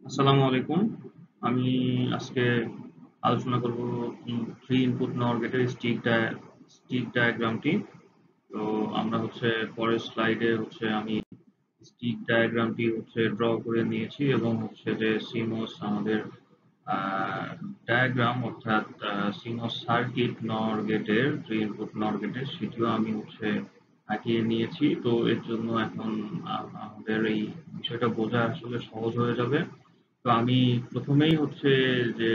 আসসালামু আলাইকুম। আমি আজকে আলোচনা করব থ্রি ইনপুট নর গেটের স্টিক ডায়াগ্রামটি। তো আমরা পরের স্লাইডে আমি স্টিক ডায়াগ্রামটি ড্র করে নিয়েছি এবং যে সিমোস আমাদের ডায়াগ্রাম অর্থাৎ সিমোস সার্কিট নর গেটের থ্রি ইনপুট নর গেটের সেটিও আমি আঁকিয়ে নিয়েছি। তো এর জন্য এখন আমাদের এই বিষয়টা বোঝা আসলে সহজ হয়ে যাবে। তো আমি প্রথমেই যে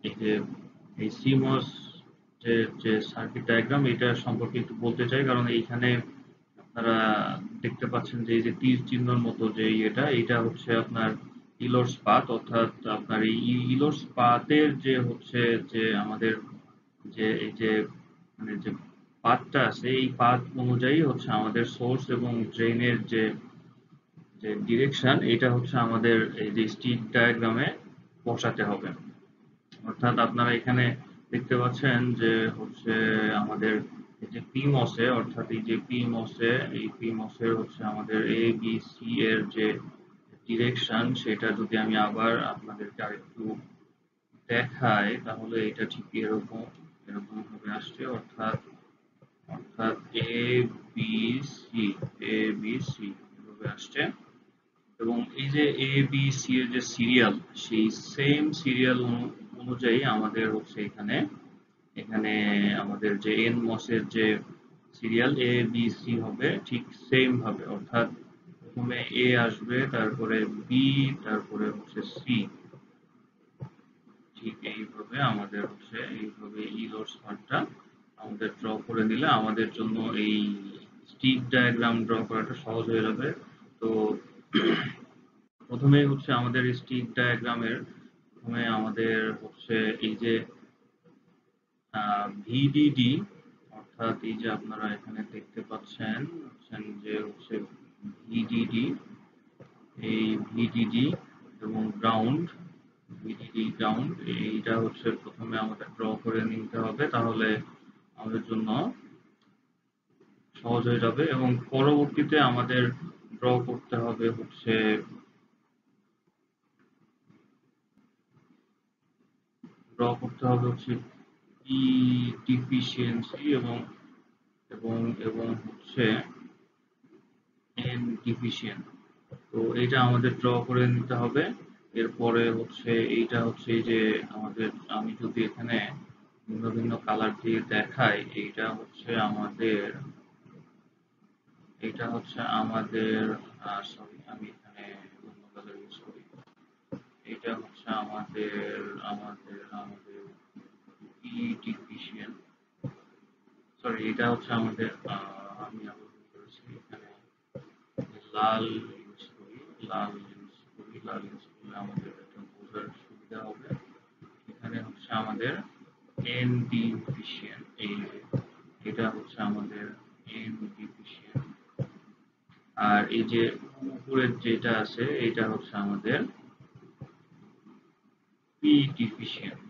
এই যে এই CMOS যে যে সার্কিট ডায়াগ্রাম এটা সম্পর্কে একটু বলতে চাই, কারণ এইখানে আপনারা দেখতে পাচ্ছেন যে এই যে তীর চিহ্নর মতো যে এটা আপনার ইলোর্স পাথ, অর্থাৎ আপনার এই ইলোর্স পাথের যে আমাদের এই যে মানে যে পাথটা আছে, এই পাথ অনুযায়ী আমাদের সোর্স এবং ড্রেনের যে ডিরেকশন, এটা আমাদের এই যে স্টিক ডায়াগ্রামে বসাতে হবে। অর্থাৎ আপনারা এখানে দেখতে পাচ্ছেন যে আমাদের এই যে পিমসে, অর্থাৎ এই পিমসের আমাদের এ বি সি এর যে ডিরেকশন, সেটা যদি আমি আবার আপনাদেরকে আরেকটু দেখাই তাহলে এটা ঠিক এরকম ভাবে আসছে। অর্থাৎ অর্থাৎ B C A B C এভাবে আসছে। এবং এই যে এ বি সি এর যে সিরিয়াল, সেই সেম সিরিয়াল অনুযায়ী আমাদের এখানে এখানে আমাদের যে এন মসের যে সিরিয়াল এ বি সি হবে ঠিক সেম ভাবে। অর্থাৎ প্রথমে এ আসবে, তারপরে বি, তারপরে সি। ঠিক এইভাবে আমাদের এইভাবে ইলোর্স পার্টটা আমাদের ড্র করে নিলে আমাদের জন্য এই স্টিক ডায়াগ্রাম ড্র করাটা সহজ হয়ে যাবে। তো প্রথমেই আমাদের স্টিক ডায়াগ্রামের প্রথমে আমাদের এই যে ভিডিডি, অর্থাৎ এই যে আপনারা এখানে দেখতে পাচ্ছেন যে ভিডিডি, এই ভিডিডি এবং গ্রাউন্ড, ভিডিডি গ্রাউন্ড, এইটা প্রথমে আমাদের ড্র করে নিতে হবে, তাহলে আমাদের জন্য সহজ হয়ে যাবে। এবং পরবর্তীতে আমাদের ড্র করতে হবে ই ডিফিসিয়েন্সি এবং এবং এবং এন ডিফিসিয়েন্ট। তো এইটা আমাদের ড্র করে নিতে হবে। এরপরে এইটা এই যে আমাদের, আমি যদি এখানে ভিন্ন ভিন্ন কালার দিয়ে দেখাই, এইটা সরি, আমি এখানে অন্য কালার ইউজ করি। এটা আমাদের আমাদের আমাদের ই ডিফিসিয়েন্ট, সরি, এটা আমাদের আমি আবার ভুল করেছি, এখানে লাল ইউজ করি, লাল ইউজ করলে আমাদের এটা বোঝার সুবিধা হবে। এখানে আমাদের এন ডিফিসিয়েন্ট, এটা আমাদের এন ডিফিসিয়েন্ট। আর এই যে উপরের যেটা আছে, এটা আমাদের পি ডিফিসিয়েন্ট।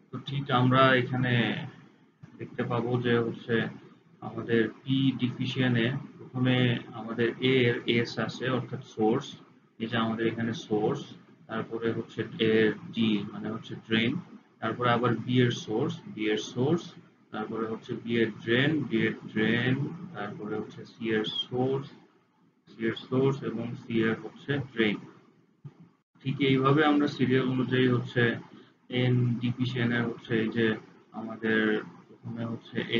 তো ঠিক আমরা এখানে দেখতে পাবো যে আমাদের পি ডিফিসিয়েন্টে প্রথমে আমাদের এ এর এস আছে, অর্থাৎ সোর্স। এই যে আমাদের এখানে সোর্স, তারপরে এর ডি মানে ড্রেন, তারপরে আবার বি এর সোর্স, তারপরে বি এর ড্রেন, তারপরে সি এর সোর্স এবং সি এর ড্রেন। ঠিক এইভাবে আমরা সিরিয়াল অনুযায়ী এন ডিফিসিয়েন্ট এর এই যে আমাদের প্রথমে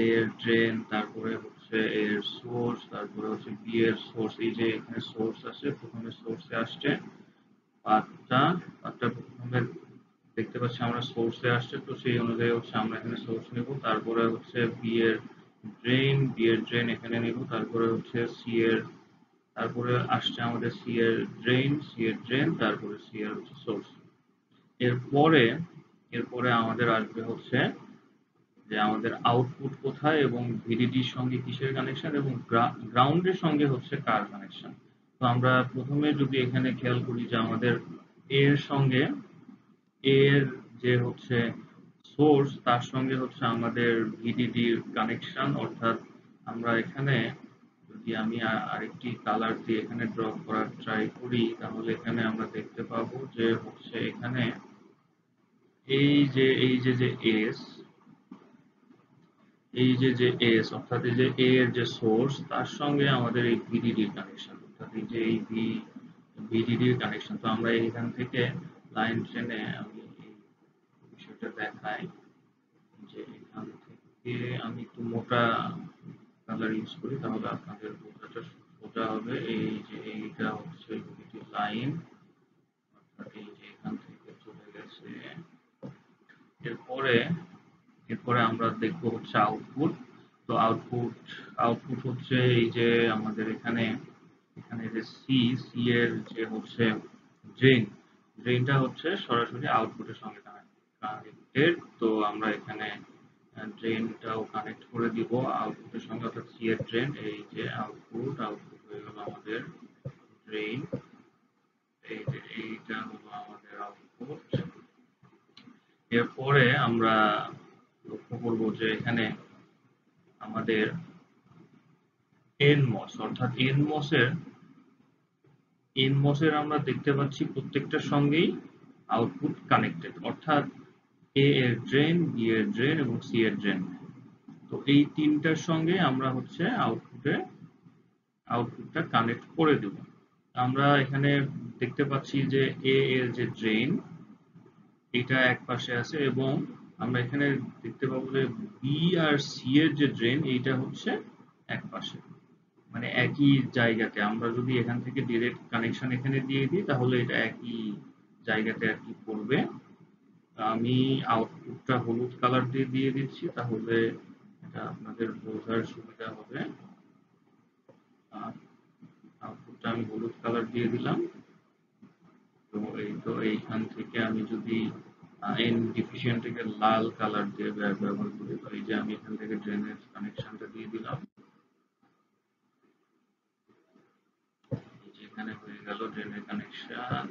এ এর ড্রেন, তারপরে এর সোর্স, তারপরে বি এর সোর্স। এই যে এখানে সোর্স আছে, প্রথমে সোর্সে আসছে পাঁচটা পাঁচটা প্রথমে দেখতে পাচ্ছি আমরা সোর্সে আসছে, তো সেই অনুযায়ী আমরা এখানে সোর্স নেব। তারপরে বি এর ড্রেন এখানে নেব। তারপরে সি এর, তারপরে আসছে আমাদের সি এর ড্রেন, তারপরে সি এর সোর্স। এরপরে এরপরে আমাদের আসবে যে আমাদের আউটপুট কোথায় এবং ভিডিডির সঙ্গে কিসের কানেকশন এবং গ্রাউন্ডের সঙ্গে কার কানেকশন। তো আমরা প্রথমে যদি এখানে খেয়াল করি যে আমাদের এর সঙ্গে, এর যে সোর্স, তার সঙ্গে আমাদের ভিডিডির কানেকশন। অর্থাৎ আমরা এখানে যদি যদি আমি আরেকটি কালার দিয়ে এখানে ড্র করার ট্রাই করি, তাহলে এখানে আমরা দেখতে পাবো যে হচ্ছে এখানে এই যে এস, অর্থাৎ এই যে এ এর যে সোর্স, তার সঙ্গে আমাদের এই ভিডিডির কানেকশন, অর্থাৎ এই যে এই ভিডিডির কানেকশন। তো আমরা এখান থেকে লাইন টেনে আমি এই বিষয়টা দেখাই যে এখান থেকে আমি একটু মোটা কালার ইউজ করি, তাহলে আপনাদের বোঝাটা সোজা হবে। এই যে এইটা হচ্ছে ভিডিডির লাইন, অর্থাৎ এই যে এখান থেকে চলে গেছে। এরপরে এরপরে আমরা দেখবো হচ্ছে আউটপুট। তো আউটপুট হচ্ছে এই যে আমাদের এখানে এখানে যে সি এর যে হচ্ছে ড্রেনটা হচ্ছে সরাসরি আউটপুটের সঙ্গে কানেক্টেড। তো আমরা এখানে ড্রেনটাও কানেক্ট করে দিব আউটপুটের সঙ্গে, অর্থাৎ সি এর ড্রেন। এই যে আউটপুট হয়ে গেল আমাদের ড্রেন। এই যে এইটা হলো আমাদের আউটপুট। এরপরে আমরা লক্ষ্য করব যে এখানে আমাদের এনমস, অর্থাৎ এনমসের আমরা দেখতে পাচ্ছি প্রত্যেকটার সঙ্গেই আউটপুট কানেক্টেড, অর্থাৎ এ এর ড্রেন, বি এর ড্রেন এবং সি এর ড্রেন। তো এই তিনটার সঙ্গে আমরা হচ্ছে আউটপুটটা কানেক্ট করে দেব। আমরা এখানে দেখতে পাচ্ছি যে এ এর যে ড্রেন, এটা এক পাশে আছে, এবং আমরা এখানে দেখতে পাবো যে বি আর সি এর যে ড্রেন, এইটা হচ্ছে এক পাশে, মানে একই জায়গাতে। আমরা যদি এখান থেকে ডিরেক্ট কানেকশন এখানে দিয়ে দিই, তাহলে এটা একই জায়গাতে আর কি পড়বে। আমি আউটপুটটা হলুদ কালার দিয়ে দিয়ে দিচ্ছি, তাহলে এটা আপনাদের বোঝার সুবিধা হবে। আউটপুটটা আমি হলুদ কালার দিয়ে দিলাম। তো এইখান থেকে আমি যদি এন ডিফিশিয়েন্টটাকে লাল কালার দিয়ে ব্যবহার করি, তো এই যে আমি এখান থেকে ড্রেনের কানেকশনটা দিয়ে দিলাম। এখানে হয়ে গেল ড্রেনের কানেকশন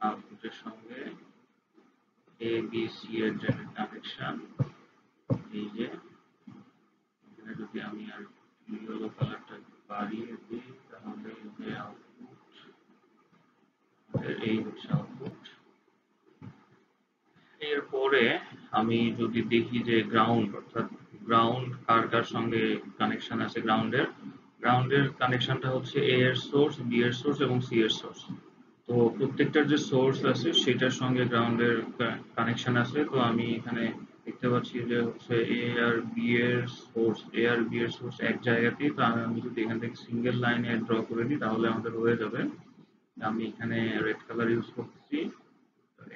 আউটপুটের সঙ্গে এ বি সি এর ড্রেনের কানেকশন। এই যে এখানে যদি আমি আর ইয়েলো কালারটা বাড়িয়ে দিই, তাহলে এই যে আউটপুট, এই হচ্ছে আউটপুট। এরপরে আমি যদি দেখি যে গ্রাউন্ড, অর্থাৎ গ্রাউন্ড কার কার সঙ্গে কানেকশন আছে, গ্রাউন্ডের কানেকশনটা হচ্ছে এ এর সোর্স, বি এর সোর্স এবং সি এর সোর্স। তো প্রত্যেকটার যে সোর্স আছে সেটার সঙ্গে গ্রাউন্ডের কানেকশন আছে। তো আমি এখানে দেখতে পাচ্ছি যে হচ্ছে এ আর বি এর সোর্স এক জায়গাতেই। তো আমি যদি এখান থেকে সিঙ্গেল লাইনে ড্র করে দিই, তাহলে আমাদের হয়ে যাবে। আমি এখানে রেড কালার ইউজ করতেছি।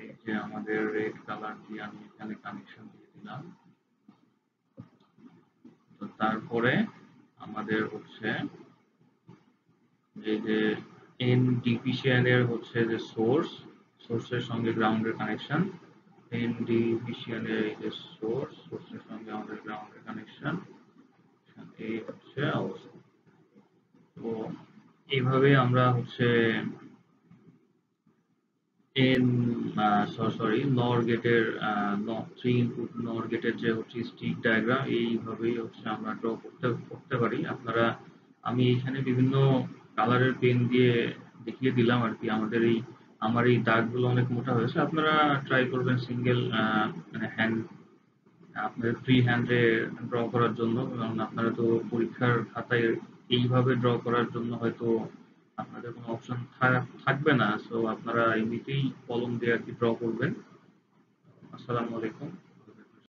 এই যে আমাদের রেড কালার দিয়ে আমি এখানে কানেকশন দিয়ে দিলাম। তো তারপরে আমাদের হচ্ছে এই যে এন ডিভিশন এর হচ্ছে যে সোর্সের সঙ্গে গ্রাউন্ডের কানেকশন, এন ডিভিশন এর এই যে সোর্সের সঙ্গে আমাদের গ্রাউন্ডের কানেকশন, এই হচ্ছে অবস্থা। তো এইভাবে আমরা হচ্ছে এন নর গেটের 3 ইনপুট নর গেটের যে হচ্ছে স্টিক ডায়াগ্রাম, এইভাবেই হচ্ছে আমরা ড্র করতে পারি। আমি এখানে বিভিন্ন কালারের পেন দিয়ে দেখিয়ে দিলাম আর কি। আমার এই দাগগুলো অনেক মোটা হয়েছে। আপনারা ট্রাই করবেন সিঙ্গেল মানে আপনাদের ফ্রি হ্যান্ডে ড্র করার জন্য, কারণ আপনারা তো পরীক্ষার খাতায় এইভাবে ড্র করার জন্য হয়তো আপনাদের কোনো অপশন থাকবে না। সো আপনারা এমনিতেই কলম দিয়ে আর কি ড্র করবেন। আসসালামু আলাইকুম।